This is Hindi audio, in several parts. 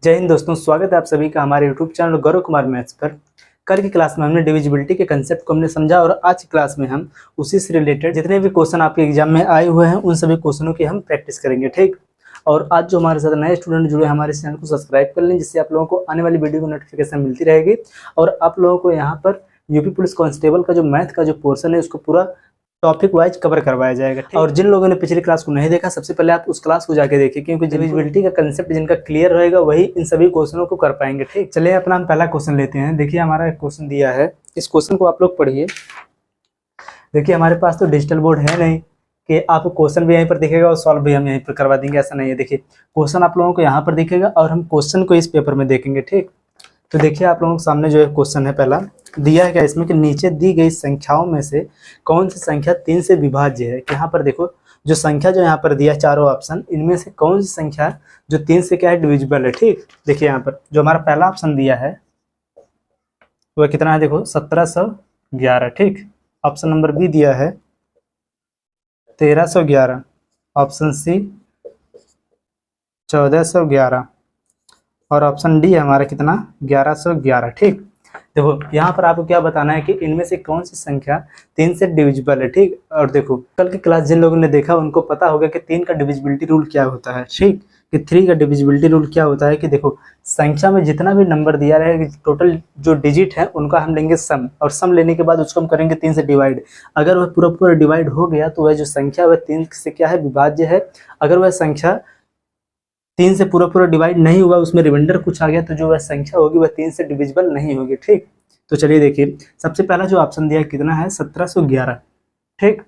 जय हिंद दोस्तों, स्वागत है आप सभी का हमारे YouTube channel Gaurav Kumar maths पर। कल की क्लास में हमने डिविजिबिलिटी के कंसेप्ट को हमने समझा और आज की क्लास में हम उसी से रिलेटेड जितने भी क्वेश्चन आपके एग्जाम में आए हुए हैं उन सभी क्वेश्चनों की हम प्रैक्टिस करेंगे। ठीक, और आज जो हमारे साथ नए स्टूडेंट जुड़े हमारे चैनल को सब्सक्राइब कर लें, जिससे आप लोगों को आने वाली वीडियो की नोटिफिकेशन मिलती रहेगी और आप लोगों को यहाँ पर यूपी पुलिस कांस्टेबल का जो मैथ का जो पोर्शन है उसको पूरा टॉपिक वाइज कवर करवाया जाएगा। और जिन लोगों ने पिछली क्लास को नहीं देखा, सबसे पहले आप उस क्लास को जाके देखिए, क्योंकि डिविजिबिलिटी का कंसेप्ट जिनका क्लियर रहेगा वही इन सभी क्वेश्चनों को कर पाएंगे। ठीक, चलिए अपना हम पहला क्वेश्चन लेते हैं। देखिए हमारा क्वेश्चन दिया है, इस क्वेश्चन को आप लोग पढ़िए। देखिए हमारे पास तो डिजिटल बोर्ड है नहीं कि आपको क्वेश्चन भी यहीं पर दिखेगा और सॉल्व भी हम यहीं पर करवा देंगे, ऐसा नहीं है। देखिए क्वेश्चन आप लोगों को यहाँ पर दिखेगा और हम क्वेश्चन को इस पेपर में देखेंगे। ठीक, तो देखिए आप लोगों के सामने जो है क्वेश्चन है, पहला दिया है क्या इसमें कि नीचे दी गई संख्याओं में से कौन सी संख्या 3 से विभाज्य है। यहाँ पर देखो जो संख्या जो यहाँ पर दिया है चारों ऑप्शन, इनमें से कौन सी संख्या जो 3 से क्या है डिविजिबल है। ठीक, देखिए यहाँ पर जो हमारा पहला ऑप्शन दिया है वह कितना है, देखो 1711। ठीक, ऑप्शन नंबर बी दिया है 1311, ऑप्शन सी 1411 और ऑप्शन डी हमारा कितना 1111। ठीक, देखो यहाँ पर आपको क्या बताना है कि इनमें से कौन सी संख्या 3 से डिविजिबल है। ठीक, और देखो कल की क्लास जिन लोगों ने देखा उनको पता होगा कि 3 का डिविजिबिलिटी रूल क्या होता है। ठीक, कि 3 का डिविजिबिलिटी रूल क्या होता है कि देखो संख्या में जितना भी नंबर दिया रहेगा, टोटल जो डिजिट है उनका हम लेंगे सम, और सम लेने के बाद उसको हम करेंगे 3 से डिवाइड। अगर वह पूरा पूरा डिवाइड हो गया तो वह जो संख्या वह 3 से क्या है विभाज्य है। अगर वह संख्या 3 से पूरा पूरा डिवाइड नहीं हुआ, उसमें रिमाइंडर कुछ आ गया, तो जो वह संख्या होगी वह 3 से डिविजिबल नहीं होगी। ठीक, तो चलिए देखिए सबसे पहला जो ऑप्शन दिया है कितना है 1711। ठीक,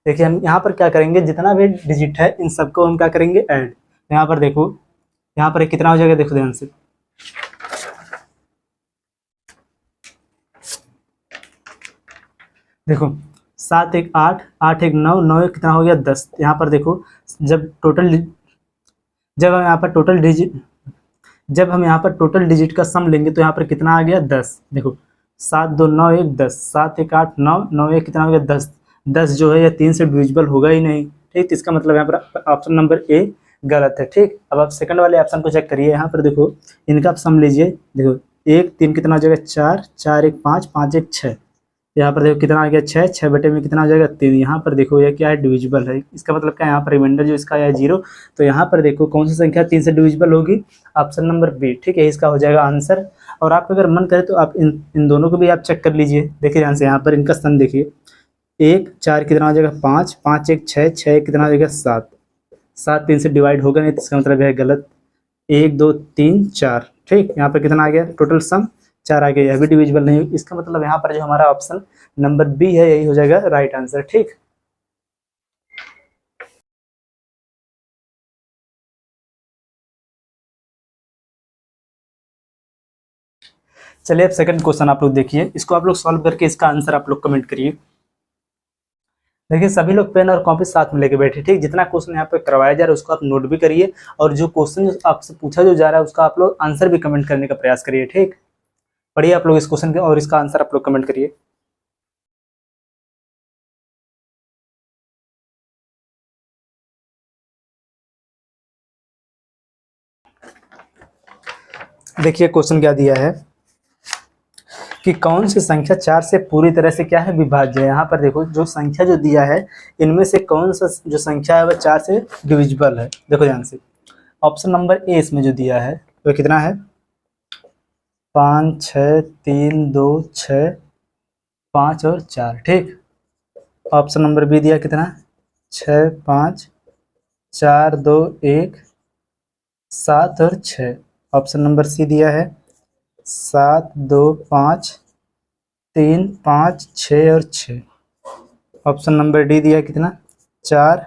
देखिए हम यहाँ पर क्या करेंगे, जितना भी डिजिट है इन सबको हम क्या करेंगे ऐड। यहाँ पर देखो यहाँ पर कितना हो जाएगा, देखो ध्यान से, देखो 7 1 8, 8 1 9, 9 1 कितना हो गया 10। यहाँ पर देखो जब हम यहाँ पर टोटल डिजिट का सम लेंगे तो यहाँ पर कितना आ गया 10। देखो 7 2 9 1 10, 7 1 8 9, 9 1 कितना हो गया 10। 10 जो है यह 3 से डिविजिबल होगा ही नहीं। ठीक, तो इसका मतलब यहाँ पर ऑप्शन नंबर ए गलत है। ठीक, अब आप सेकंड वाले ऑप्शन को चेक करिए। यहाँ पर देखो इनका आप सम लीजिए, देखो 1 3 कितना हो जाएगा 4, 4 1 5, 5 1 6। यहाँ पर देखो कितना आ गया 6, 6 बटे में कितना हो जाएगा 3। यहाँ पर देखो यह क्या है डिविजिबल है। इसका मतलब क्या है, यहाँ पर रिमाइंडर जो इसका है 0, तो यहाँ पर देखो कौन सी संख्या 3 से डिविजिबल होगी, ऑप्शन नंबर बी। ठीक है, इसका हो जाएगा आंसर। और आप अगर मन करे तो आप इन दोनों को भी आप चेक कर लीजिए। देखिए ध्यान से, यहाँ पर इनका सन देखिए, 1 4 कितना हो जाएगा 5, 5 1 6, 6 कितना हो जाएगा 7, 7 3 से डिवाइड होगा नहीं, तो इसका मतलब है गलत। 1 2 3 4। ठीक, यहाँ पर कितना आ गया टोटल सम 4 आ गया, यह भी डिविजिबल नहीं। इसका मतलब यहाँ पर जो हमारा ऑप्शन नंबर बी है यही हो जाएगा राइट आंसर। ठीक, चलिए अब सेकंड क्वेश्चन आप लोग देखिए, इसको आप लोग सॉल्व करके इसका आंसर आप लोग कमेंट करिए। देखिए सभी लोग पेन और कॉपी साथ में लेके बैठे। ठीक, जितना क्वेश्चन यहाँ पे करवाया जा रहा है उसको आप नोट भी करिए, और जो क्वेश्चन आपसे पूछा जो जा रहा है उसका आप लोग आंसर भी कमेंट करने का प्रयास करिए। ठीक, पढ़िए आप लोग इस क्वेश्चन के और इसका आंसर आप लोग कमेंट करिए। देखिए क्वेश्चन क्या दिया है कि कौन सी संख्या 4 से पूरी तरह से क्या है विभाज्य है। यहाँ पर देखो जो संख्या जो दिया है इनमें से कौन सा जो संख्या है वह 4 से डिविजिबल है। देखो ध्यान से, ऑप्शन नंबर ए इसमें जो दिया है वह कितना है 5 6 3 2 6 5 और 4। ठीक, ऑप्शन नंबर बी दिया कितना 6 5 4 2 1 7 और 6। ऑप्शन नंबर सी दिया है 7 2 5 3 5 6 और 6। ऑप्शन नंबर डी दिया कितना 4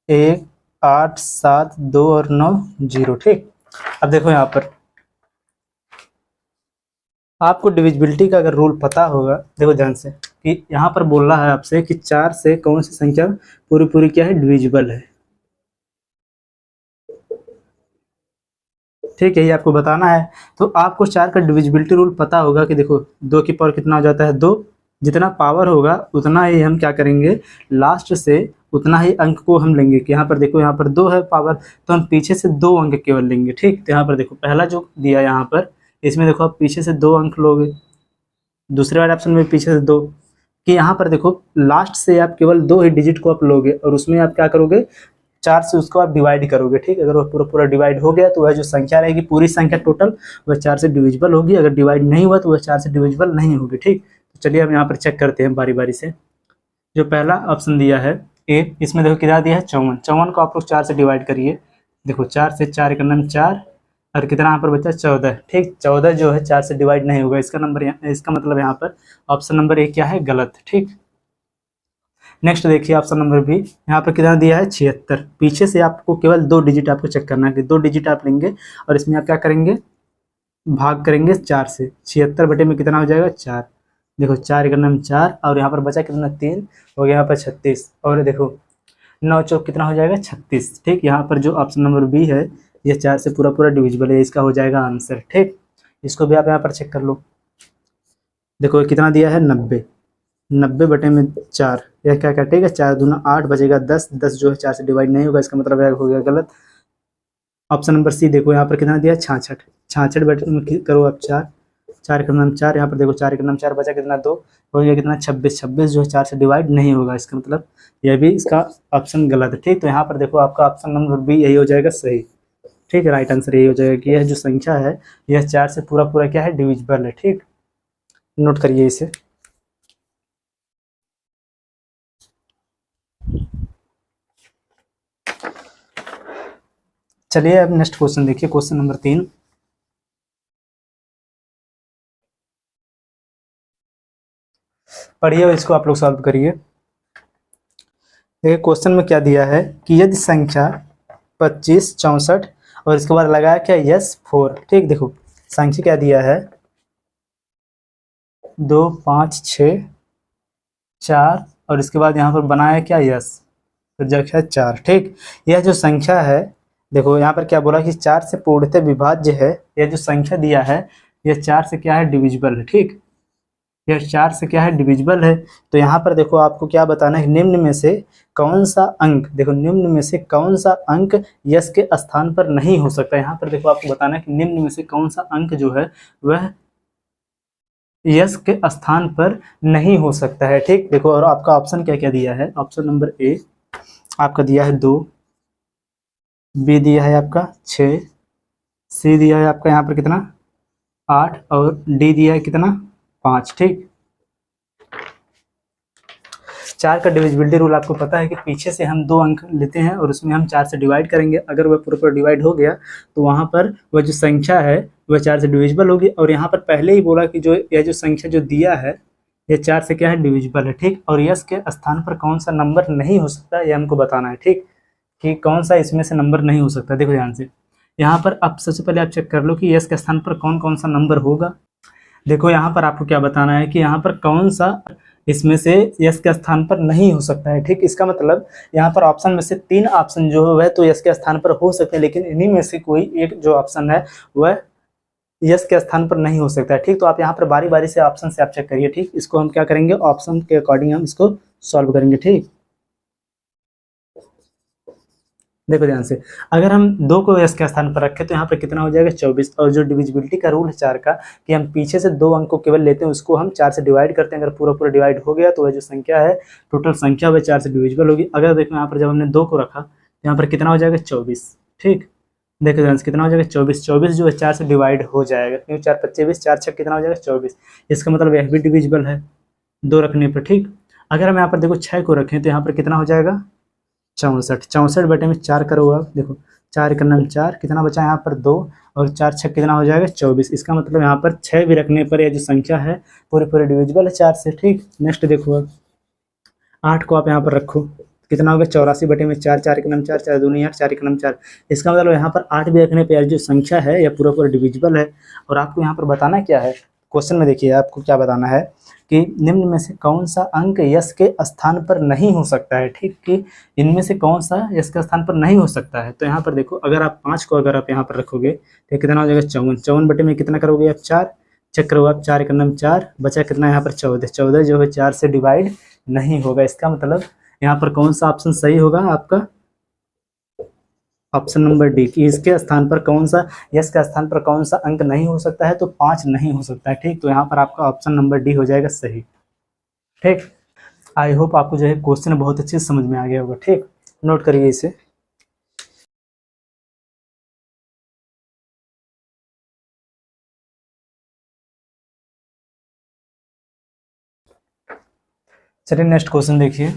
1 8 7 2 और 9 0। ठीक, अब देखो यहाँ पर आपको डिविजिबिलिटी का अगर रूल पता होगा, देखो ध्यान से कि यहाँ पर बोल रहा है आपसे कि 4 से कौन सी संख्या पूरी पूरी क्या है डिविजिबल है। ठीक है, ये आपको बताना है, तो आपको 4 का डिविजिबिलिटी रूल पता होगा कि देखो 2 की पावर कितना हो जाता है 2, जितना पावर होगा उतना ही हम क्या करेंगे लास्ट से उतना ही अंक को हम लेंगे कि यहाँ पर देखो यहाँ पर 2 है पावर, तो हम पीछे से 2 अंक केवल लेंगे। ठीक, तो यहाँ पर देखो पहला जो दिया यहाँ पर, इसमें देखो आप पीछे से 2 अंक लोगे, दूसरे वाले ऑप्शन में पीछे से 2, कि यहाँ पर देखो लास्ट से आप केवल 2 ही डिजिट को आप लोगे और उसमें आप क्या करोगे, 4 से उसको आप डिवाइड करोगे। ठीक, अगर वो पूरा पूरा डिवाइड हो गया तो वह जो संख्या रहेगी पूरी संख्या टोटल वह 4 से डिविजिबल होगी, अगर डिवाइड नहीं हुआ तो वह 4 से डिविजिबल नहीं होगी। ठीक, तो चलिए हम यहाँ पर चेक करते हैं बारी बारी से। जो पहला ऑप्शन दिया है ए, इसमें देखो कितना दिया है 54, 54 को आप लोग 4 से डिवाइड करिए। देखो 4 से 4 का नंबर 4 और कितना यहाँ पर बचा 14। ठीक, 14 जो है 4 से डिवाइड नहीं होगा, इसका नंबर इसका मतलब यहाँ पर ऑप्शन नंबर ए क्या है, गलत। ठीक, नेक्स्ट देखिए ऑप्शन नंबर बी, यहाँ पर कितना दिया है 76। पीछे से आपको केवल 2 डिजिट आपको चेक करना है कि 2 डिजिट आप लेंगे और इसमें आप क्या करेंगे, भाग करेंगे 4 से। 76 बटे में कितना हो जाएगा 4। देखो 4 का नाम 4 और यहाँ पर बचा कितना 3 हो गया, यहाँ पर 36 और देखो 9 चौक कितना हो जाएगा 36। ठीक, यहाँ पर जो ऑप्शन नंबर बी है ये 4 से पूरा पूरा डिविजिबल है, इसका हो जाएगा आंसर। ठीक, इसको भी आप यहाँ पर चेक कर लो। देखो कितना दिया है 90, 90 बटे में 4, यह क्या कटेगा 4 दूना 8 बचेगा 10, 10 जो है 4 से डिवाइड नहीं होगा, इसका मतलब हो गया गलत। ऑप्शन नंबर सी देखो यहाँ पर कितना दिया है 66, 66 बटे में करो आप 4, 4 का नाम 4, यहाँ पर देखो 4 का नाम 4 बचा कितना 2 हो गया कितना 26, 26 जो है 4 से डिवाइड नहीं होगा, इसका मतलब यह भी इसका ऑप्शन गलत है। ठीक, तो यहाँ पर देखो आपका ऑप्शन नंबर बी यही हो जाएगा सही। ठीक है, राइट आंसर यही हो जाएगा कि यह जो संख्या है यह 4 से पूरा पूरा क्या है, डिविजिबल है। ठीक, नोट करिए इसे। चलिए अब नेक्स्ट क्वेश्चन देखिए, क्वेश्चन नंबर 3। पढ़िए और इसको आप लोग सॉल्व करिए। देखिए क्वेश्चन में क्या दिया है कि यदि संख्या 25, 64 और इसके बाद लगाया क्या यस 4। ठीक, देखो संख्या क्या दिया है 2, 5, 6, 4 और इसके बाद यहाँ पर बनाया क्या यस, फिर जगह 4। ठीक, यह जो संख्या है देखो यहाँ पर क्या बोला कि 4 से पूर्णतः विभाज्य है, यह जो संख्या दिया है यह 4 से क्या है, डिविजिबल है। ठीक, यह 4 से क्या है, डिविजिबल है। तो यहाँ पर देखो आपको क्या बताना है, निम्न में से कौन सा अंक, देखो निम्न में से कौन सा अंक यस के स्थान पर नहीं हो सकता। यहाँ पर देखो आपको बताना है कि निम्न में से कौन सा अंक जो है वह यस के स्थान पर नहीं हो सकता है। ठीक, देखो और आपका ऑप्शन क्या क्या दिया है, ऑप्शन नंबर ए आपका दिया है 2, बी दिया है आपका 6, सी दिया है आपका यहाँ पर कितना 8 और डी दिया है कितना 5। ठीक, 4 का डिविजिबिलिटी रूल आपको पता है कि पीछे से हम 2 अंक लेते हैं और उसमें हम 4 से डिवाइड करेंगे, अगर वह पूरा पूरा डिवाइड हो गया तो वहाँ पर वह जो संख्या है वह 4 से डिविजिबल होगी। और यहाँ पर पहले ही बोला कि जो यह जो संख्या जो दिया है यह 4 से क्या है, डिविजिबल है। ठीक, और यस के स्थान पर कौन सा नंबर नहीं हो सकता यह हमको बताना है। ठीक, कि कौन सा इसमें से नंबर नहीं हो सकता। देखो ध्यान से यहाँ पर अब सबसे पहले आप चेक कर लो कि यस के स्थान पर कौन कौन सा नंबर होगा। देखो यहाँ पर आपको क्या बताना है कि यहाँ पर कौन सा इसमें से यस के स्थान पर नहीं हो सकता है। ठीक, इसका मतलब यहाँ पर ऑप्शन में से 3 ऑप्शन जो है तो यस के स्थान पर हो सकते हैं, लेकिन इन्हीं में से कोई एक जो ऑप्शन है वह यस के स्थान पर नहीं हो सकता है। ठीक, तो आप यहाँ पर बारी बारी से ऑप्शन से आप चेक करिए। ठीक, इसको हम क्या करेंगे, ऑप्शन के अकॉर्डिंग हम इसको सॉल्व करेंगे। ठीक, देखो ध्यान से अगर हम 2 को यस के स्थान पर रखें तो यहाँ पर कितना हो जाएगा 24, और जो डिविजिबिलिटी का रूल है 4 का कि हम पीछे से 2 अंक को केवल लेते हैं उसको हम 4 से डिवाइड करते हैं, अगर पूरा पूरा डिवाइड हो गया तो वह जो संख्या है टोटल संख्या वह 4 से डिविजिबल होगी। अगर देखो यहाँ पर जब हमने 2 को रखा तो यहाँ पर कितना हो जाएगा 24। ठीक, देखो ध्यान से कितना हो जाएगा 24, 24 जो है 4 से डिवाइड हो जाएगा क्योंकि 4 5 24, 4 6 कितना हो जाएगा 24, इसका मतलब यह भी डिविजिबल है 2 रखने पर। ठीक, अगर हम यहाँ पर देखो 6 को रखें तो यहाँ पर कितना हो जाएगा 64, 64 बटे में 4 करो आप, देखो 4 का नाम 4 कितना बचा यहाँ पर 2 और 4 6 कितना हो जाएगा 24, इसका मतलब यहाँ पर 6 भी रखने पर यह जो संख्या है पूरे पूरे डिविजिबल है 4 से। ठीक, नेक्स्ट देखो अब 8 को आप यहाँ पर रखो कितना होगा 84 बटे में 4, 4 का नाम 4, 4 दूनी 8, 4 का नाम 4, इसका मतलब यहाँ पर 8 भी रखने पर जो संख्या है यह पूरा पूरा डिविजिबल है। और आपको यहाँ पर बताना क्या है, क्वेश्चन में देखिए आपको क्या बताना है कि निम्न में से कौन सा अंक यस के स्थान पर नहीं हो सकता है। ठीक, कि इनमें से कौन सा यस के स्थान पर नहीं हो सकता है। तो यहाँ पर देखो अगर आप 5 को अगर आप यहाँ पर रखोगे तो कितना हो जाएगा 54, 54 बटे में कितना करोगे आप 4, चेक करो आप 4 का नाम 4 बचा कितना यहाँ पर 14, 14 जो है 4 से डिवाइड नहीं होगा, इसका मतलब यहाँ पर कौन सा ऑप्शन सही होगा आपका? ऑप्शन नंबर डी कि इसके स्थान पर कौन सा, यस के स्थान पर कौन सा अंक नहीं हो सकता है, तो 5 नहीं हो सकता है। ठीक, तो यहाँ पर आपका ऑप्शन नंबर डी हो जाएगा सही। ठीक, आई होप आपको जो है क्वेश्चन बहुत अच्छे से समझ में आ गया होगा। ठीक, नोट करिए इसे। चलिए नेक्स्ट क्वेश्चन देखिए,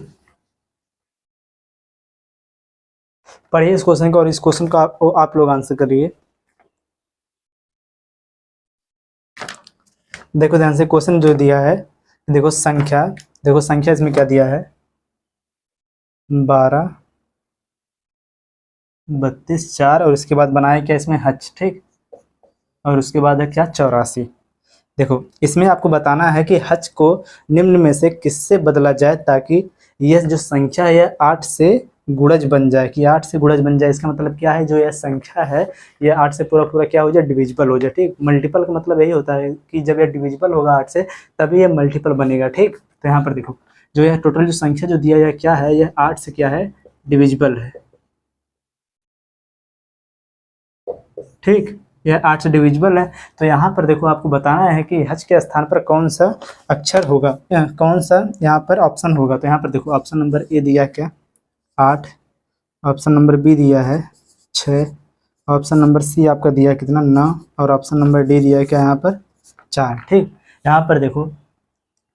पढ़िए इस क्वेश्चन को और इस क्वेश्चन का आप लोग आंसर करिए। देखो ध्यान से क्वेश्चन जो दिया है, देखो संख्या, देखो संख्या इसमें क्या दिया है, 12, 32, 4 और इसके बाद बनाया क्या इसमें हच। ठीक, और उसके बाद है क्या 84। देखो इसमें आपको बताना है कि हच को निम्न में से किससे बदला जाए ताकि यह जो संख्या है 8 से गुणज बन जाए, कि 8 से गुणज बन जाए। इसका मतलब क्या है, जो यह संख्या है यह 8 से पूरा पूरा क्या हो जाए, डिविजिबल हो जाए। ठीक, मल्टीपल का मतलब यही होता है कि जब यह डिविजिबल होगा 8 से तभी यह मल्टीपल बनेगा। ठीक, तो यहाँ पर देखो जो यह टोटल जो संख्या जो दिया गया क्या है, यह 8 से क्या है, डिविजिबल है। ठीक, यह 8 से डिविजिबल है। तो यहाँ पर देखो आपको बताना है कि हच के स्थान पर कौन सा अक्षर होगा, कौन सा यहाँ पर ऑप्शन होगा। तो यहाँ पर देखो ऑप्शन नंबर ए दिया क्या 8, ऑप्शन नंबर बी दिया है 6, ऑप्शन नंबर सी आपका दिया कितना 9 और ऑप्शन नंबर डी दिया है क्या यहाँ पर 4। ठीक, यहाँ पर देखो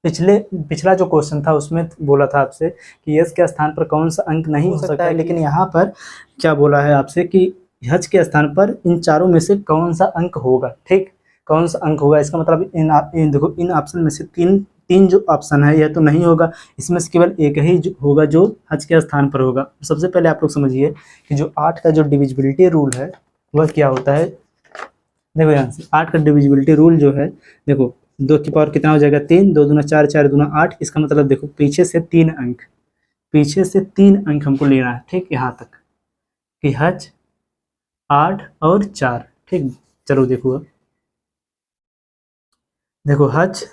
पिछला जो क्वेश्चन था उसमें बोला था आपसे कि यस के स्थान पर कौन सा अंक नहीं हो सकता है, लेकिन यहाँ पर क्या बोला है आपसे कि हच के स्थान पर इन चारों में से कौन सा अंक होगा। ठीक, कौन सा अंक होगा, इसका मतलब इन देखो इन ऑप्शन में से तीन जो ऑप्शन है यह तो नहीं होगा, इसमें से केवल एक ही होगा जो हच के स्थान पर होगा। सबसे पहले आप लोग समझिए कि जो 8 का जो डिविजिबिलिटी रूल है वह क्या होता है। देखो यहाँ से 8 का डिविजिबिलिटी रूल जो है, देखो 2 की पावर कितना हो जाएगा 3, 2 दूना 4, 4 दूना 8। इसका मतलब देखो पीछे से 3 अंक, पीछे से 3 अंक हमको लेना है। ठीक, यहाँ तक कि हच 8 और 4। ठीक, चलो देखो अब देखो हच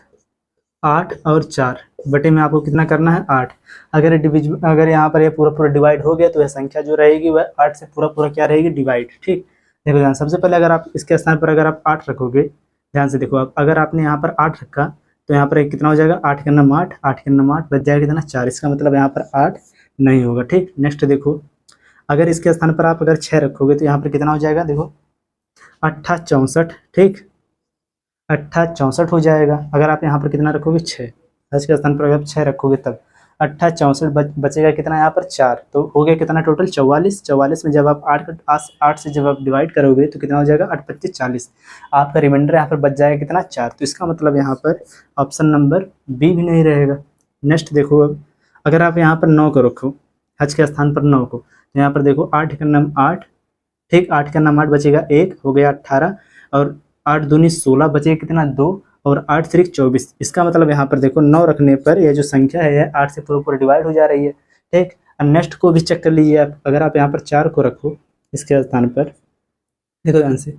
8 और 4 बटे में आपको कितना करना है 8। अगर यहाँ पर ये पूरा पूरा डिवाइड हो गया तो यह संख्या जो रहेगी वह 8 से पूरा पूरा क्या रहेगी, डिवाइड। ठीक, देखो ध्यान, सबसे पहले अगर आप इसके स्थान पर अगर आप 8 रखोगे, ध्यान से देखो आप अगर आपने यहाँ पर 8 रखा तो यहाँ पर कितना हो जाएगा 8 के नम 8, 8 के नम 8 बच जाएगा कितना 4। इसका मतलब यहाँ पर 8 नहीं होगा। ठीक, नेक्स्ट देखो अगर इसके स्थान पर आप अगर 6 रखोगे तो यहाँ पर कितना हो जाएगा, देखो 8 64। ठीक, 8 64 हो जाएगा। अगर आप यहाँ पर कितना रखोगे 6, हज के स्थान पर अगर आप 6 रखोगे तब 8 64 बचेगा कितना यहाँ पर 4, तो हो गया कितना टोटल 44। 44 में जब आप 8 से जब आप डिवाइड करोगे तो कितना हो जाएगा 8 25 40, आपका रिमाइंडर यहाँ पर बच जाएगा कितना 4। तो इसका मतलब यहाँ पर ऑप्शन नंबर बी भी नहीं रहेगा। नेक्स्ट देखो अब अगर आप यहाँ पर 9 को रखो, हज के स्थान पर 9 को, तो यहाँ पर देखो 8 का नाम 8। ठीक, 8 का नाम 8 बचेगा 1, हो गया 18 और 8 दूनी 16 बचेगा कितना 2 और 8 3 24। इसका मतलब यहाँ पर देखो 9 रखने पर यह जो संख्या है 8 से पूरा पूरा डिवाइड हो जा रही है। ठीक, अब नेक्स्ट को भी चेक कर लीजिए आप, अगर आप यहाँ पर 4 को रखो इसके स्थान पर, देखो ध्यान से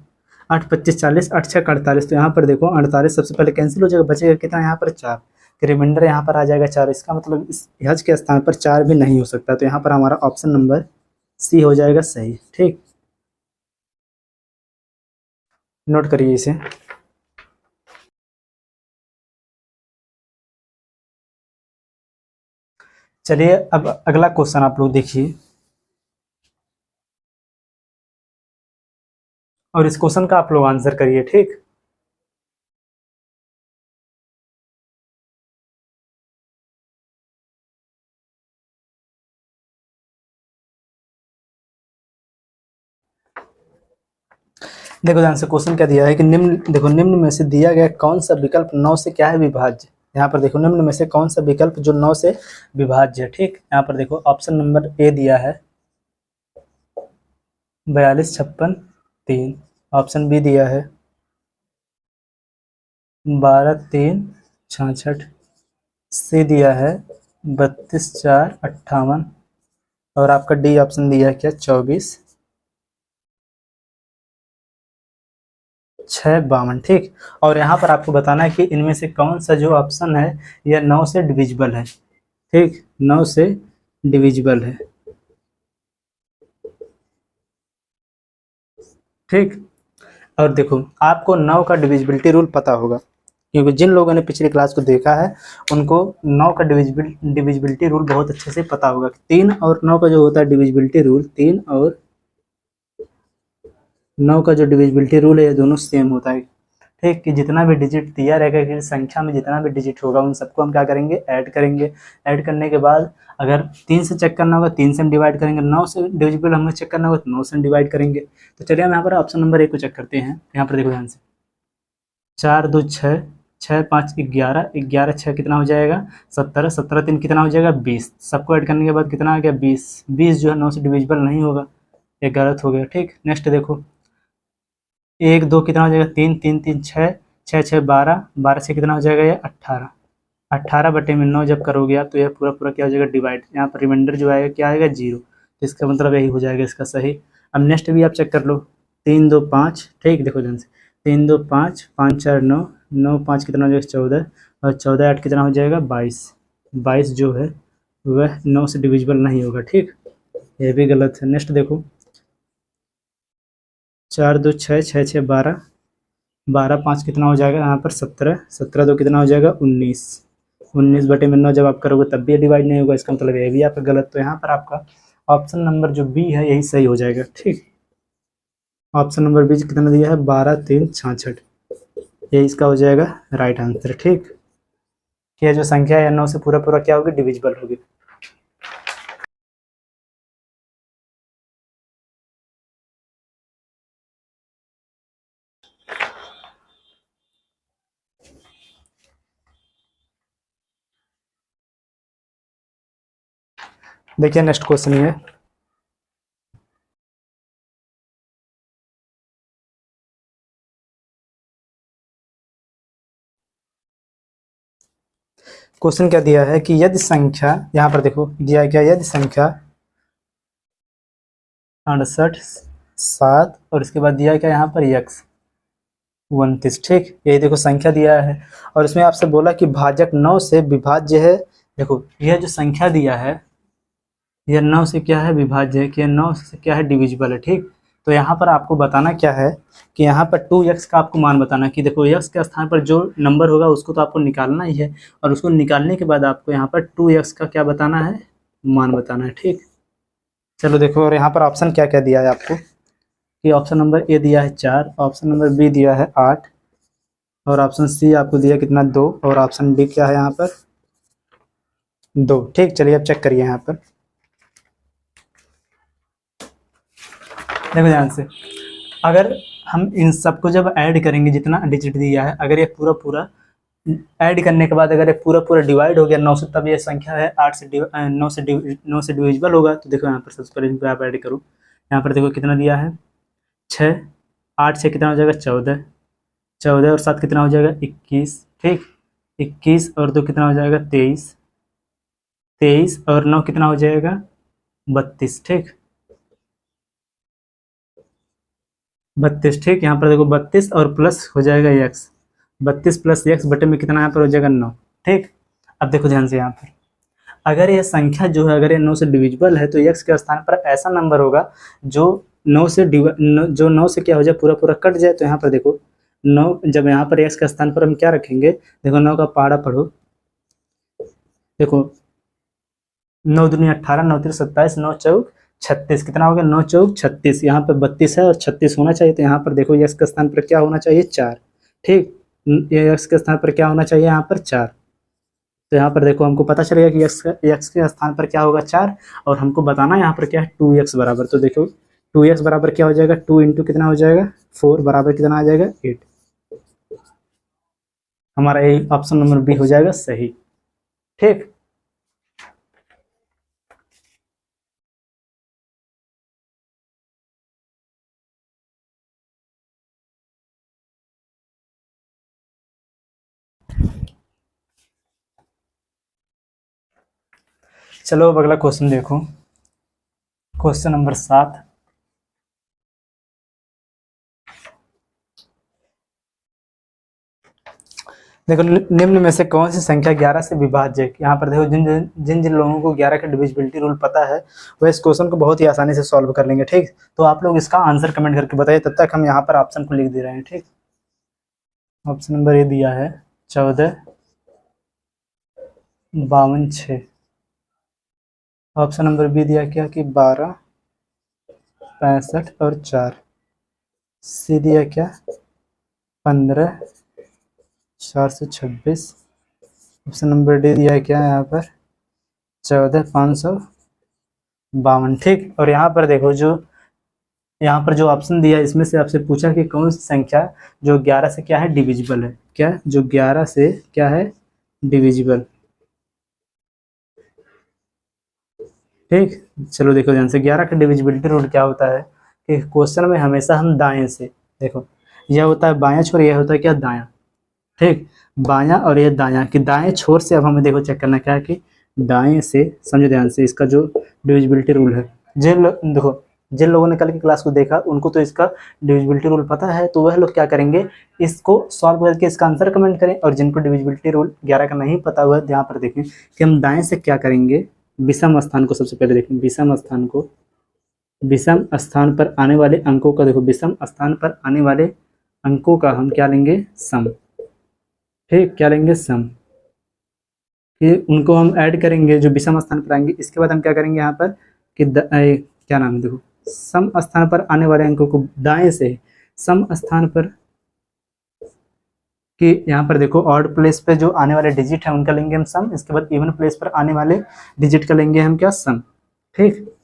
8 25 40, 8 6 48, तो यहाँ पर देखो 48 सबसे पहले कैंसिल हो जाएगा, बचेगा कितना यहाँ पर 4, रिमाइंडर यहाँ पर आ जाएगा 4। इसका मतलब इस हज के स्थान पर 4 भी नहीं हो सकता, तो यहाँ पर हमारा ऑप्शन नंबर सी हो जाएगा सही। ठीक, नोट करिए इसे। चलिए अब अगला क्वेश्चन आप लोग देखिए और इस क्वेश्चन का आप लोग आंसर करिए। ठीक, देखो ध्यान से क्वेश्चन क्या दिया है कि निम्न में से दिया गया कौन सा विकल्प 9 से क्या है विभाज्य। यहाँ पर देखो निम्न में से कौन सा विकल्प जो 9 से विभाज्य है। ठीक, यहाँ पर देखो ऑप्शन नंबर ए दिया है 42 56 3, ऑप्शन बी दिया है 12 3 66, सी दिया है 32 4 58 और आपका डी ऑप्शन दिया है क्या 24 6 52। ठीक, और यहाँ पर आपको बताना है कि इनमें से कौन सा जो ऑप्शन है यह 9 से डिविजिबल है। ठीक, 9 से डिविजिबल है। ठीक। और देखो आपको 9 का डिविजिबिलिटी रूल पता होगा, क्योंकि जिन लोगों ने पिछली क्लास को देखा है उनको 9 का डिविजिबिलिटी रूल बहुत अच्छे से पता होगा। 3 और 9 का जो होता है डिविजिबिलिटी रूल, 3 और 9 का जो डिविजिबिलिटी रूल है ये दोनों सेम होता है। ठीक, कि जितना भी डिजिट दिया रहेगा कि संख्या में जितना भी डिजिट होगा उन सबको हम क्या करेंगे, ऐड करेंगे। ऐड करने के बाद अगर 3 से चेक करना होगा 3 से हम डिवाइड करेंगे, 9 से डिविजिबल हमें चेक करना होगा तो 9 से हम डिवाइड करेंगे। तो चलिए हम यहाँ पर ऑप्शन नंबर 1 को चेक करते हैं। यहाँ पर देखो ध्यान से, 4 2 6, 6 5 11, 11 6 कितना हो जाएगा 17, 17 3 कितना हो जाएगा 20। सबको ऐड करने के बाद कितना आ गया 20। 20 जो है 9 से डिविजिबल नहीं होगा, ये गलत हो गया। ठीक, नेक्स्ट देखो 1 2 कितना हो जाएगा 3, 3 3 6, 6 6 12, 12 से कितना हो जाएगा ये 18। 18 बटे में 9 जब करोगे आप तो यह पूरा पूरा क्या हो जाएगा डिवाइड, यहाँ पर रिमाइंडर जो आएगा क्या आएगा 0। तो इसका मतलब यही हो जाएगा इसका सही। अब नेक्स्ट भी आप चेक कर लो, 3 2 5। ठीक, देखो ध्यान से, 3 2 5, 5 4 9, 9 5 कितना हो जाएगा 14, और 14 8 कितना हो जाएगा 22। 22 जो है वह 9 से डिविजिबल नहीं होगा। ठीक, ये भी गलत है। नेक्स्ट देखो 4 2 6, 6 6 12, 12 5 कितना हो जाएगा यहाँ पर 17, 17 2 कितना हो जाएगा 19। 19 बटे में 9 जब आप करोगे तब भी डिवाइड नहीं होगा, इसका मतलब ये भी आपका गलत। तो यहाँ पर आपका ऑप्शन नंबर जो बी है यही सही हो जाएगा। ठीक, ऑप्शन नंबर बी कितना दिया है 12 3 66, ये इसका हो जाएगा राइट आंसर। ठीक, ये जो संख्या है 9 से पूरा पूरा क्या होगी डिविजिबल होगी। देखिए नेक्स्ट क्वेश्चन ये, क्वेश्चन क्या दिया है कि यदि संख्या, यहाँ पर देखो दिया क्या, यदि संख्या 68 7 और इसके बाद दिया क्या यहाँ पर x 29। ठीक, यही देखो संख्या दिया है और इसमें आपसे बोला कि भाजक 9 से विभाज्य है। देखो यह जो संख्या दिया है यह 9 से क्या है विभाज्य है, कि 9 से क्या है डिविजिबल है। ठीक, तो यहाँ पर आपको बताना क्या है कि यहाँ पर 2x का आपको मान बताना है कि देखो x के स्थान पर जो नंबर होगा उसको तो आपको निकालना ही है, और उसको निकालने के बाद आपको यहाँ पर 2x का क्या बताना है, मान बताना है। ठीक, चलो देखो, और यहाँ पर ऑप्शन क्या क्या दिया है आपको, कि ऑप्शन नंबर ए दिया है 4, ऑप्शन नंबर बी दिया है 8, और ऑप्शन सी आपको दिया कितना 2, और ऑप्शन डी क्या है यहाँ पर 2। ठीक, चलिए अब चेक करिए यहाँ पर, देखो ध्यान से, अगर हम इन सबको जब ऐड करेंगे जितना डिजिट दिया है, अगर ये पूरा पूरा ऐड करने के बाद अगर ये पूरा पूरा डिवाइड हो गया 9 से, तब ये संख्या है 8 से 9 से डिविजिबल होगा। तो देखो यहाँ पर सबसे पहले इनको आप ऐड करो, यहाँ पर देखो कितना दिया है 6, 8 से कितना हो जाएगा 14, 14 और 7 कितना हो जाएगा 21। ठीक, 21 और 2 कितना हो जाएगा 23, 23 और 9 कितना हो जाएगा 32। ठीक, 32। ठीक, यहाँ पर देखो 32 और प्लस हो जाएगा x, 32 प्लस x बटे में कितना यहाँ पर हो जाएगा 9। ठीक, अब देखो ध्यान से, यहाँ पर अगर यह संख्या जो है अगर ये 9 से डिविजिबल है तो x के स्थान पर ऐसा नंबर होगा जो 9 से जो 9 से क्या हो जाए पूरा पूरा कट जाए। तो यहाँ पर देखो 9, जब यहाँ पर x के स्थान पर हम क्या रखेंगे, देखो 9 का पहाड़ा पढ़ो, देखो 9 दूनी 18, 9 3 27, 9 चौक 36, कितना हो गया 9 चौक 36। यहाँ पर 32 है और 36 होना चाहिए, तो यहाँ पर देखो x के स्थान पर क्या होना चाहिए 4। ठीक, ये x के स्थान पर क्या होना चाहिए यहाँ पर 4। तो यहाँ पर देखो हमको पता चलेगा कि x के स्थान पर क्या होगा 4, और हमको बताना यहाँ पर क्या है 2x बराबर। तो देखो 2x बराबर क्या हो जाएगा 2 इंटू कितना हो जाएगा 4 बराबर कितना आ जाएगा 8। हमारा यही ऑप्शन नंबर बी हो जाएगा सही। ठीक, चलो अब अगला क्वेश्चन देखो, क्वेश्चन नंबर 7। देखो निम्न में से कौन सी संख्या 11 से विभाज्य है। यहाँ पर देखो जिन जिन जिन लोगों को 11 का डिविजिबिलिटी रूल पता है वह इस क्वेश्चन को बहुत ही आसानी से सॉल्व कर लेंगे। ठीक, तो आप लोग इसका आंसर कमेंट करके बताइए, तब तक हम यहाँ पर ऑप्शन को लिख दे रहे हैं। ठीक, ऑप्शन नंबर ए दिया है 14, 52, 6। ऑप्शन नंबर बी दिया क्या कि 12, 65 और 4। सी दिया क्या 15, 426। ऑप्शन नंबर डी दिया है क्या यहाँ पर 14, 552। ठीक, और यहाँ पर देखो यहाँ पर जो ऑप्शन दिया है इसमें से आपसे पूछा कि कौन सी संख्या जो 11 से क्या है डिविजिबल है, क्या जो 11 से क्या है डिविजिबल। ठीक, चलो देखो ध्यान से 11 का डिविजिबिलिटी रूल क्या होता है कि क्वेश्चन में हमेशा हम दाएं से, देखो यह होता है बायां छोर, यह होता है क्या दायां। ठीक, बायां और यह दायां, कि दाएं छोर से अब हमें देखो चेक करना क्या है कि दाएं से, समझो ध्यान से, इसका जो डिविजिबिलिटी रूल है, देखो जिन लोगों ने कल की क्लास को देखा उनको तो इसका डिविजिबिलिटी रूल पता है, तो वह लोग क्या करेंगे इसको सॉल्व करके इसका आंसर कमेंट करें। और जिनको डिविजिबिलिटी रूल 11 का नहीं पता हुआ यहाँ पर देखें कि हम दाएं से क्या करेंगे, विषम स्थान को सबसे पहले देखें, विषम स्थान को, विषम स्थान पर आने वाले अंकों का, देखो विषम स्थान पर आने वाले अंकों का हम क्या लेंगे सम। ठीक, क्या लेंगे सम, कि उनको हम ऐड करेंगे जो विषम स्थान पर आएंगे। इसके बाद हम क्या करेंगे यहाँ पर कि क्या नाम है, देखो सम स्थान पर आने वाले अंकों को दाएं से सम स्थान पर, कि यहाँ पर देखो ऑड प्लेस पे जो आने वाले डिजिट है उनका लेंगे हम सम। इसके बाद इवन प्लेस पर आने वाले डिजिट का लेंगे हम क्या सम। ठीक,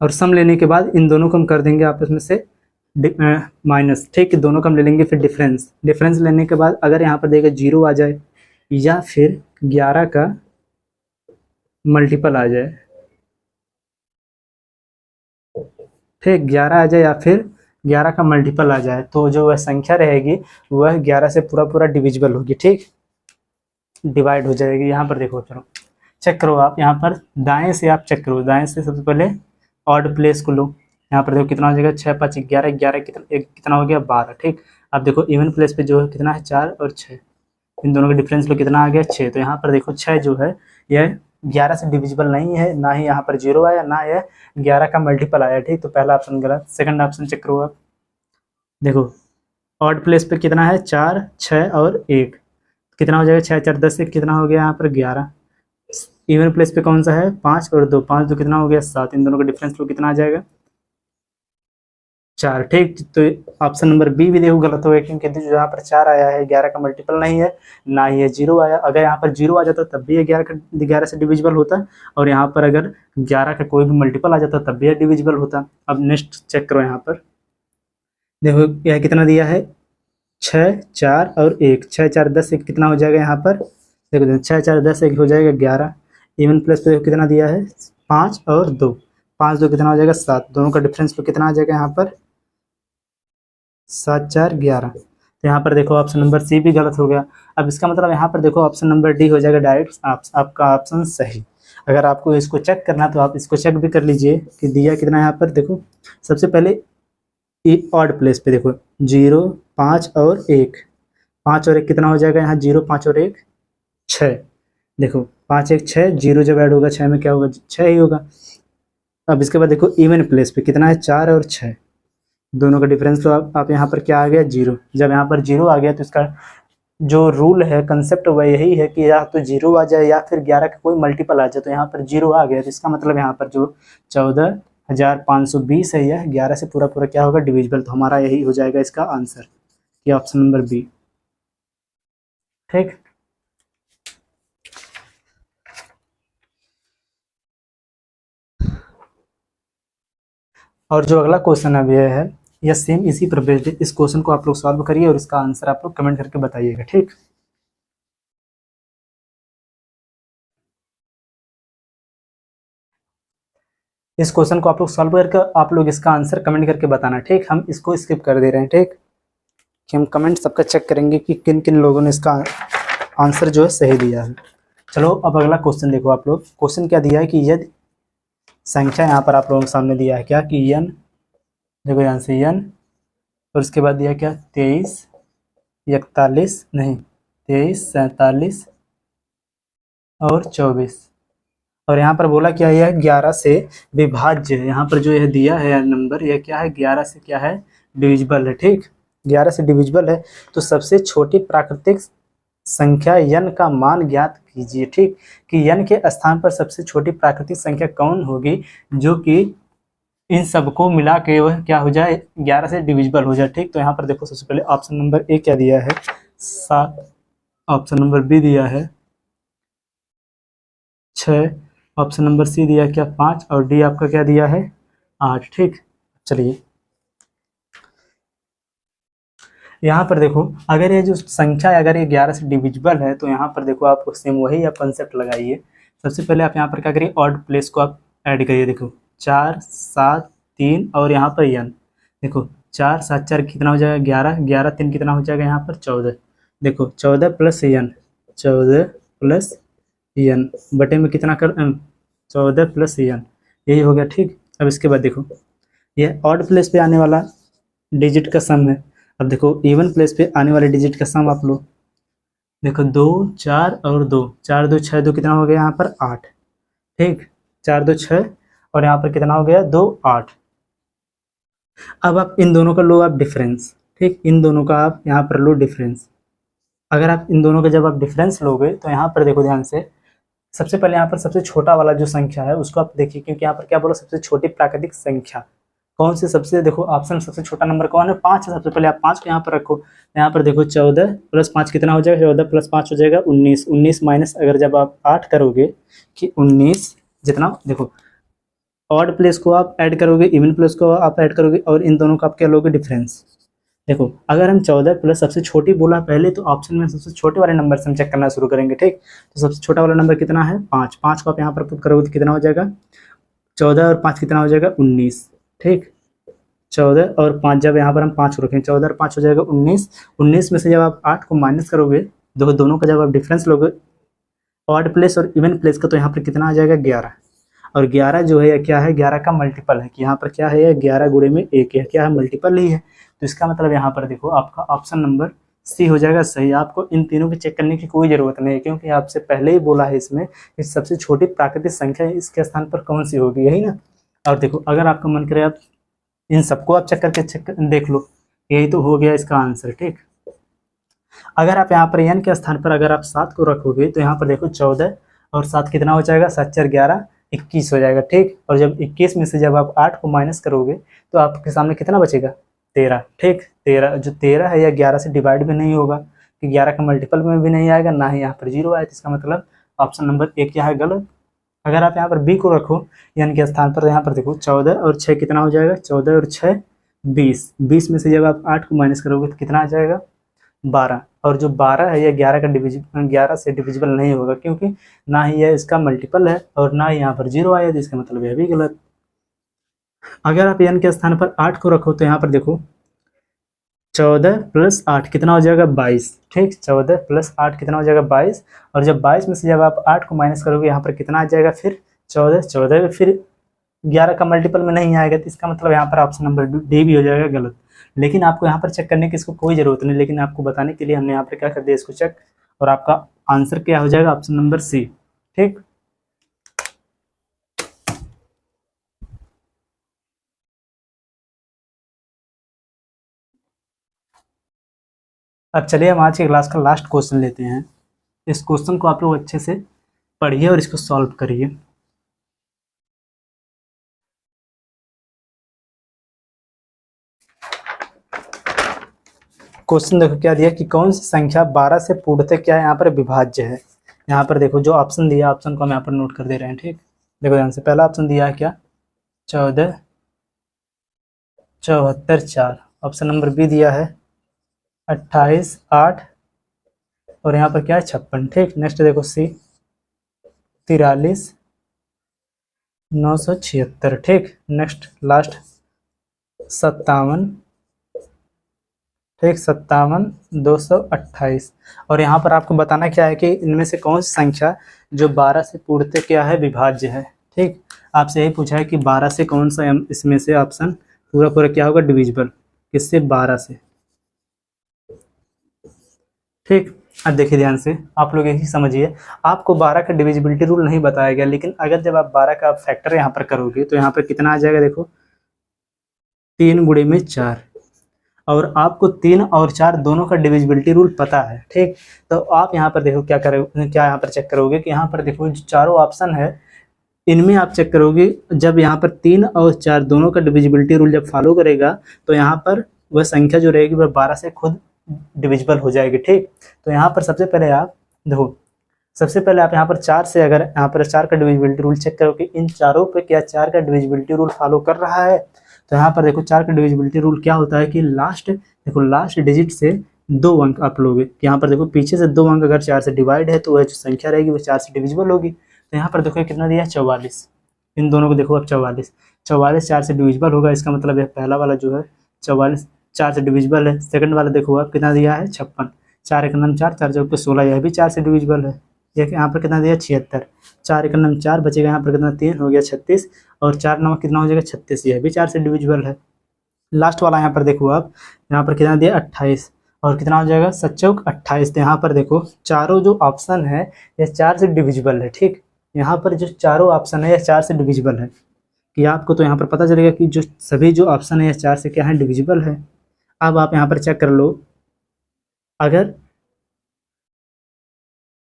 और सम लेने के बाद इन दोनों को हम कर देंगे आपस में से माइनस। ठीक, दोनों को हम ले लेंगे फिर डिफरेंस। डिफरेंस लेने के बाद अगर यहाँ पर देखिए 0 आ जाए या फिर 11 का मल्टीपल आ जाए, ठीक 11 आ जाए या फिर 11 का मल्टीपल आ जाए, तो जो वह संख्या रहेगी वह 11 से पूरा पूरा डिविजिबल होगी। ठीक, डिवाइड हो जाएगी। यहाँ पर देखो, चलो चेक करो आप, यहाँ पर दाएं से आप चेक करो, दाएं से सबसे पहले ऑड प्लेस को लो। यहाँ पर देखो कितना हो जाएगा 6, 5, 11, 11 कितना हो गया 12। ठीक, अब देखो इवन प्लेस पे जो है कितना है 4 और 6, इन दोनों का डिफरेंस लो कितना आ गया 6। तो यहाँ पर देखो 6 जो है यह 11 से डिविजिबल नहीं है, ना ही यहाँ पर 0 आया, ना यह 11 का मल्टीपल आया। ठीक, तो पहला ऑप्शन गलत। सेकंड ऑप्शन चेक करो आप, देखो ऑड प्लेस पे कितना है 4, 6 और 1, कितना हो जाएगा 6, 4, 10 से कितना हो गया यहाँ पर 11। इवन प्लेस पे कौन सा है 5 और 2, 5 2 कितना हो गया 7, इन दोनों का डिफरेंस लो कितना आ जाएगा 4। ठीक, तो ऑप्शन नंबर बी भी देखो गलत हो गया, क्योंकि जो यहाँ पर 4 आया है 11 का मल्टीपल नहीं है, ना ही 0 आया। अगर यहाँ पर 0 आ जाता तब भी ये 11 से डिविजिबल होता, और यहाँ पर अगर 11 का कोई भी मल्टीपल आ जाता तब भी यह डिविजिबल होता। अब नेक्स्ट चेक करो, यहाँ पर देखो यह कितना दिया है 6, 4 और 1, 6, 4, 10 1 कितना हो जाएगा यहाँ पर, देखो 6, 4, 10 1 हो जाएगा 11। इवन प्लस पे कितना दिया है 5 और 2, 5 2 कितना हो जाएगा 7, दोनों का डिफरेंस तो कितना आ जाएगा यहाँ पर 7 4 11। तो यहाँ पर देखो ऑप्शन नंबर सी भी गलत हो गया। अब इसका मतलब यहाँ पर देखो ऑप्शन नंबर डी हो जाएगा डायरेक्ट आपका ऑप्शन सही। अगर आपको इसको चेक करना तो आप इसको चेक भी कर लीजिए कि दिया कितना यहाँ पर। देखो सबसे पहले ऑड प्लेस पे देखो 0 5 और 1, 5 और 1 कितना हो जाएगा यहाँ 0 5 और 1 6, देखो 5 1 6, 0 जब ऐड होगा 6 में क्या होगा 6 ही होगा। अब इसके बाद देखो इवन प्लेस पे कितना है 4 और 6, दोनों का डिफरेंस तो आप यहाँ पर क्या आ गया 0। जब यहाँ पर 0 आ गया तो इसका जो रूल है कंसेप्ट वह यही है कि या तो 0 आ जाए या फिर 11 का कोई मल्टीपल आ जाए। तो यहाँ पर 0 आ गया तो इसका मतलब यहाँ पर जो 14,520 है यह 11 से पूरा पूरा क्या होगा डिविजिबल। तो हमारा यही हो जाएगा इसका आंसर, ये ऑप्शन नंबर बी। ठीक, और जो अगला क्वेश्चन अब यह है यह सेम इसी पर बेस्ड है। इस क्वेश्चन को आप लोग सॉल्व करिए और इसका आंसर आप लोग कमेंट करके बताइएगा। ठीक, इस क्वेश्चन को आप लोग सॉल्व करके आप लोग इसका आंसर कमेंट करके बताना। ठीक, हम इसको स्किप कर दे रहे हैं। ठीक, कि हम कमेंट सबका चेक करेंगे कि किन किन लोगों ने इसका आंसर जो है सही दिया है। चलो अब अगला क्वेश्चन देखो आप लोग। क्वेश्चन क्या दिया है कि यदि संख्या यहाँ पर आप लोगों के सामने दिया है क्या कि n, देखो यहाँ से n, और उसके बाद दिया क्या 23 41 नहीं, 23, 47 और 24। और यहाँ पर बोला क्या, यह 11 से विभाज्य है। यहाँ पर जो यह दिया है नंबर, यह क्या है, 11 से क्या है, डिविजिबल है। ठीक, 11 से डिविजिबल है। तो सबसे छोटी प्राकृतिक संख्या n का मान ज्ञात कीजिए। ठीक, कि n के स्थान पर सबसे छोटी प्राकृतिक संख्या कौन होगी जो कि इन सबको मिला के वह क्या हो जाए, 11 से डिविजिबल हो जाए। ठीक, तो यहाँ पर देखो सबसे पहले ऑप्शन नंबर ए क्या दिया है, 7, ऑप्शन नंबर बी दिया है 6, ऑप्शन नंबर सी दिया क्या 5, और डी आपका क्या दिया है 8। ठीक, चलिए यहाँ पर देखो, अगर ये जो संख्या है अगर ये 11 से डिविजिबल है तो यहाँ पर देखो आप सेम वही आप कंसेप्ट लगाइए। सबसे पहले आप यहाँ पर क्या करिए, ऑड प्लेस को आप ऐड करिए। देखो 4, 7, 3 और यहाँ पर n। देखो 4, 7, 4 कितना हो जाएगा 11, 11, 3 कितना हो जाएगा यहाँ पर 14। देखो 14 प्लस n, 14 प्लस n बटे में कितना कर 14 प्लस n, यही हो गया। ठीक, अब इसके बाद देखो ये ऑड प्लेस पे आने वाला डिजिट का सम है। अब देखो इवन प्लेस पे आने वाले डिजिट का सम आप लो। देखो 2, 4 और 2, 4, 2, 6, 2 कितना हो गया यहाँ पर 8। ठीक, 4, 2, 6 और यहाँ पर कितना हो गया 2, 8। अब आप इन दोनों का लो आप डिफरेंस। ठीक, इन दोनों का आप यहाँ पर लो डिफरेंस। अगर आप इन दोनों का जब आप डिफरेंस लोगे तो यहाँ पर देखो ध्यान से, सबसे पहले यहाँ पर सबसे छोटा वाला जो संख्या है उसको आप देखिए, क्योंकि यहाँ पर क्या बोला, सबसे छोटी प्राकृतिक संख्या कौन सी, सबसे देखो ऑप्शन सबसे छोटा नंबर कौन है, 5 है। सबसे पहले आप 5 को यहाँ पर रखो। यहाँ पर देखो 14 प्लस 5 कितना हो जाएगा, 14 प्लस 5 हो जाएगा 19। 19 माइनस अगर जब आप 8 करोगे कि 19 जितना, देखो ऑड प्लेस को आप ऐड करोगे, इवन प्लेस को आप ऐड करोगे और इन दोनों का आप क्या लोगे डिफरेंस। देखो अगर हम 14 प्लस सबसे छोटी बोला पहले तो ऑप्शन में सबसे छोटे वाले नंबर से हम चेक करना शुरू करेंगे। ठीक, तो सबसे छोटा वाला नंबर कितना है 5, 5 को आप यहाँ पर पुट करोगे तो कितना हो जाएगा 14 और 5 कितना हो जाएगा 19। ठीक, 14 और 5 जब यहाँ पर हम 5 को रखें, 14 और 5 हो जाएगा 19। 19 में से जब आप 8 को माइनस करोगे, दोनों का जब आप डिफरेंस लोगे ऑड प्लेस और इवन प्लेस का, तो यहाँ पर कितना आ जाएगा 11। और 11 जो है क्या है, 11 का मल्टीपल है कि यहाँ पर क्या है 11 गुणे में 1 है, क्या है मल्टीपल ही है। तो इसका मतलब यहाँ पर देखो आपका ऑप्शन नंबर सी हो जाएगा सही। आपको इन तीनों की चेक करने की कोई ज़रूरत नहीं है, क्योंकि आपसे पहले ही बोला है इसमें कि सबसे छोटी प्राकृतिक संख्या इसके स्थान पर कौन सी होगी, यही ना। और देखो अगर आपका मन करे आप इन सबको आप चेक करके देख लो, यही तो हो गया इसका आंसर। ठीक, अगर आप यहाँ पर n के स्थान पर अगर आप 7 को रखोगे तो यहाँ पर देखो 14 और 7 कितना हो जाएगा, 7, 4, 11, 21 हो जाएगा। ठीक, और जब 21 में से जब आप 8 को माइनस करोगे तो आपके सामने कितना बचेगा 13। ठीक, 13 जो 13 है यह 11 से डिवाइड भी नहीं होगा कि 11 का मल्टीपल में भी नहीं आएगा, ना ही यहाँ पर 0 आया। तो इसका मतलब ऑप्शन नंबर 1 क्या है गलत। अगर आप यहाँ पर बी को रखो n के स्थान पर, यहाँ पर देखो 14 और 6 कितना हो जाएगा, 14 और 6 20। 20 में से जब आप 8 को माइनस करोगे तो कितना आ जाएगा 12। और जो 12 है यह 11 से डिविजिबल नहीं होगा, क्योंकि ना ही यह इसका मल्टीपल है और ना ही यहाँ पर 0 आया, तो इसका मतलब यह भी गलत। अगर आप n के स्थान पर 8 को रखो तो यहाँ पर देखो 14 प्लस 8 कितना हो जाएगा 22। ठीक, 14 प्लस 8 कितना हो जाएगा 22। और जब 22 में से जब आप 8 को माइनस करोगे यहाँ पर कितना आ जाएगा फिर 14, 14 फिर 11 का मल्टीपल में नहीं आएगा, तो इसका मतलब यहाँ पर ऑप्शन नंबर डी भी हो जाएगा गलत। लेकिन आपको यहाँ पर चेक करने की इसको कोई ज़रूरत नहीं, लेकिन आपको बताने के लिए हमने यहाँ पर क्या कर दिया इसको चेक, और आपका आंसर क्या हो जाएगा ऑप्शन नंबर सी। ठीक, अब चलिए हम आज की क्लास का लास्ट क्वेश्चन लेते हैं। इस क्वेश्चन को आप लोग अच्छे से पढ़िए और इसको सॉल्व करिए। क्वेश्चन देखो क्या दिया कि कौन सी संख्या 12 से पूर्णतः क्या है यहाँ पर विभाज्य है। यहाँ पर देखो जो ऑप्शन दिया, ऑप्शन को हम यहाँ पर नोट कर दे रहे हैं। ठीक, देखो ध्यान से, पहला ऑप्शन दिया है क्या 14, 74, 4। ऑप्शन नंबर बी दिया है 28, 8 और यहाँ पर क्या है 56। ठीक, नेक्स्ट देखो सी 43, 976। ठीक, नेक्स्ट लास्ट 57। ठीक, 57, 228। और यहाँ पर आपको बताना क्या है कि इनमें से कौन सी संख्या जो 12 से पूर्णतः क्या है विभाज्य है। ठीक, आपसे यही पूछा है कि 12 से कौन सा इसमें से ऑप्शन पूरा पूरा क्या होगा डिविजिबल, किससे 12 से। ठीक। अब देखिए ध्यान से, आप लोग यही समझिए, आपको 12 का डिविजिबिलिटी रूल नहीं बताया गया, लेकिन अगर जब आप 12 का फैक्टर यहाँ पर करोगे तो यहाँ पर कितना आ जाएगा, देखो 3 गुणे में 4, और आपको 3 और 4 दोनों का डिविजिबिलिटी रूल पता है। ठीक, तो आप यहाँ पर देखो क्या करोगे, क्या यहाँ पर चेक करोगे कि यहाँ पर देखो जो चारों ऑप्शन है इनमें आप चेक करोगे, जब यहाँ पर 3 और 4 दोनों का डिविजिबिलिटी रूल जब फॉलो करेगा तो यहाँ पर वह संख्या जो रहेगी वह 12 से खुद डिविजिबल हो जाएगी। ठीक, तो यहाँ पर सबसे पहले आप देखो, सबसे पहले आप यहाँ पर 4 से, अगर यहाँ पर 4 का डिविजिबिलिटी रूल चेक करो कि इन चारों पे क्या 4 का डिविजिबिलिटी रूल फॉलो कर रहा है, तो यहाँ पर देखो 4 का डिविजिबिलिटी रूल क्या होता है कि लास्ट, देखो लास्ट डिजिट से 2 अंक आप लोगे, यहाँ पर देखो पीछे से 2 अंक अगर 4 से डिवाइड है तो वह जो संख्या रहेगी वह 4 से डिविजिबल होगी। तो यहाँ पर देखो कितना दिया, 44, इन दोनों को देखो अब 44 4 से डिविजिबल होगा, इसका मतलब यह पहला वाला जो है 44 4 से डिविजिबल है। सेकंड वाला देखो आप कितना दिया है, 56, 4 एक नम 4, 4 चौके 16, यह भी 4 से डिविजिबल है। यहाँ पर कितना दिया, 76, 4 एक नम 4, बचेगा यहाँ पर कितना 3, हो गया 36, और 4 नम कितना हो जाएगा 36, यह भी 4 से डिविजिबल है। लास्ट वाला यहाँ पर देखो आप, यहाँ पर कितना दिया 28, और कितना हो जाएगा 7 चौक 28। तो यहाँ पर देखो चारों जो ऑप्शन है यह 4 से डिविजिबल है। ठीक, यहाँ पर जो चारों ऑप्शन है यह 4 से डिविजिबल है, कि आपको तो यहाँ पर पता चलेगा कि जो सभी जो ऑप्शन है यह 4 से क्या है, डिविजिबल है। अब आप यहाँ पर चेक कर लो, अगर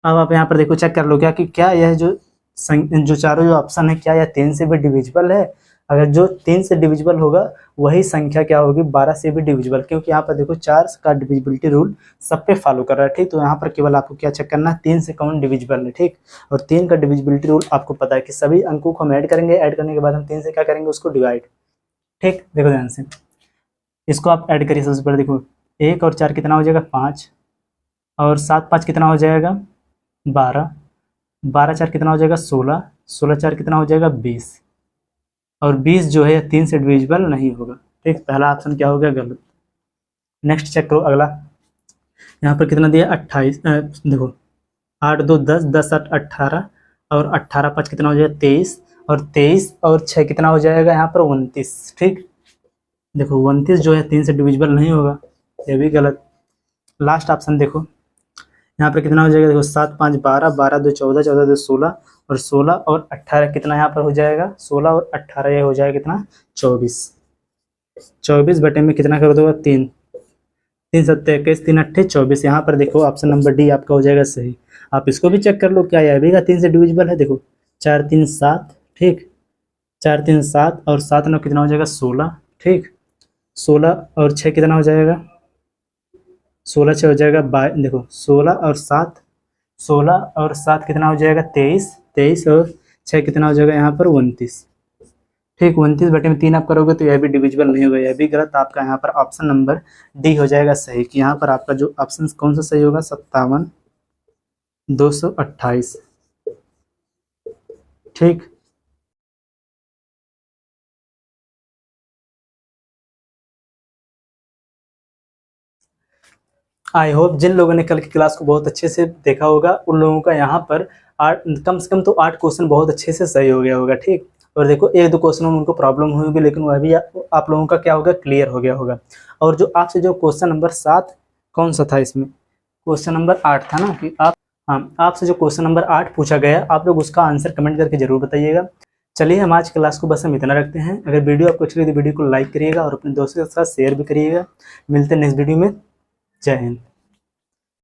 अब आप यहाँ पर देखो चेक कर लो क्या यह जो चारों जो ऑप्शन है क्या यह 3 से भी डिविजिबल है। अगर जो 3 से डिविजिबल होगा वही संख्या क्या होगी, 12 से भी डिविजिबल, क्योंकि यहाँ पर देखो 4 का डिविजिबिलिटी रूल सब पे फॉलो कर रहा है। ठीक, तो यहाँ पर केवल आपको क्या चेक करना है, 3 से कौन डिविजिबल है। ठीक, और 3 का डिविजिबिलिटी रूल आपको पता है कि सभी अंकों को हम ऐड करेंगे, ऐड करने के बाद हम 3 से क्या करेंगे, उसको डिवाइड। ठीक, देखो ध्यान से, इसको आप ऐड करिए। सबसे पहले देखो 1 और 4 कितना हो जाएगा 5, और 7 5 कितना हो जाएगा 12, 12 4 कितना हो जाएगा 16, 16 4 कितना हो जाएगा 20, और 20 जो है 3 से डिविजिबल नहीं होगा। ठीक, पहला ऑप्शन क्या हो गया, गलत। नेक्स्ट चेक करो अगला, यहाँ पर कितना दिया 28, देखो 8 2 10, 10 8 18, और 18 5 कितना हो जाएगा 23, और 23 और 6 कितना हो जाएगा यहाँ पर 29। ठीक, देखो 29 जो है 3 से डिविजिबल नहीं होगा, ये भी गलत। लास्ट ऑप्शन देखो, यहाँ पर कितना हो जाएगा, देखो 7 5 12, 12 2 14, 14 2 16, और 16 और 18 कितना यहाँ पर हो जाएगा, 16 और 18 ये हो जाएगा कितना 24, 24 बटे में कितना कर दो 3, 3 7 21, 3 8 24। यहाँ पर देखो ऑप्शन नंबर डी आपका हो जाएगा सही। आप इसको भी चेक कर लो क्या यह भी का 3 से डिविजिबल है। देखो 4 3 7, ठीक, 4 3 7, और 7 9 कितना हो जाएगा 16। ठीक, 16 और 6 कितना हो जाएगा, 16 6 हो जाएगा 22, देखो 16 और 7, 16 और 7 कितना हो जाएगा 23, 23 और 6 कितना हो जाएगा यहाँ पर 29। ठीक, 29 बटे में 3 आप करोगे तो यह भी डिविजिबल नहीं होगा, यह भी गलत। आपका यहाँ पर ऑप्शन नंबर डी हो जाएगा सही, कि यहाँ पर आपका जो ऑप्शन कौन सा सही होगा, 57 228। ठीक, आई होप जिन लोगों ने कल की क्लास को बहुत अच्छे से देखा होगा उन लोगों का यहाँ पर कम से कम तो 8 क्वेश्चन बहुत अच्छे से सही हो गया होगा। ठीक, और देखो 1 2 क्वेश्चनों में उनको प्रॉब्लम हुई होगी, लेकिन वह भी आप लोगों का क्या होगा, क्लियर हो गया होगा। और जो आपसे जो क्वेश्चन नंबर 7 कौन सा था, इसमें क्वेश्चन नंबर 8 था ना, कि आपसे जो क्वेश्चन नंबर 8 पूछा गया, आप लोग उसका आंसर कमेंट करके जरूर बताइएगा। चलिए हम आज क्लास को बस हम इतना रखते हैं। अगर वीडियो आपको अच्छी लगी तो वीडियो को लाइक करिएगा और अपने दोस्तों के साथ शेयर भी करिएगा। मिलते हैं नेक्स्ट वीडियो में। जय हिंद।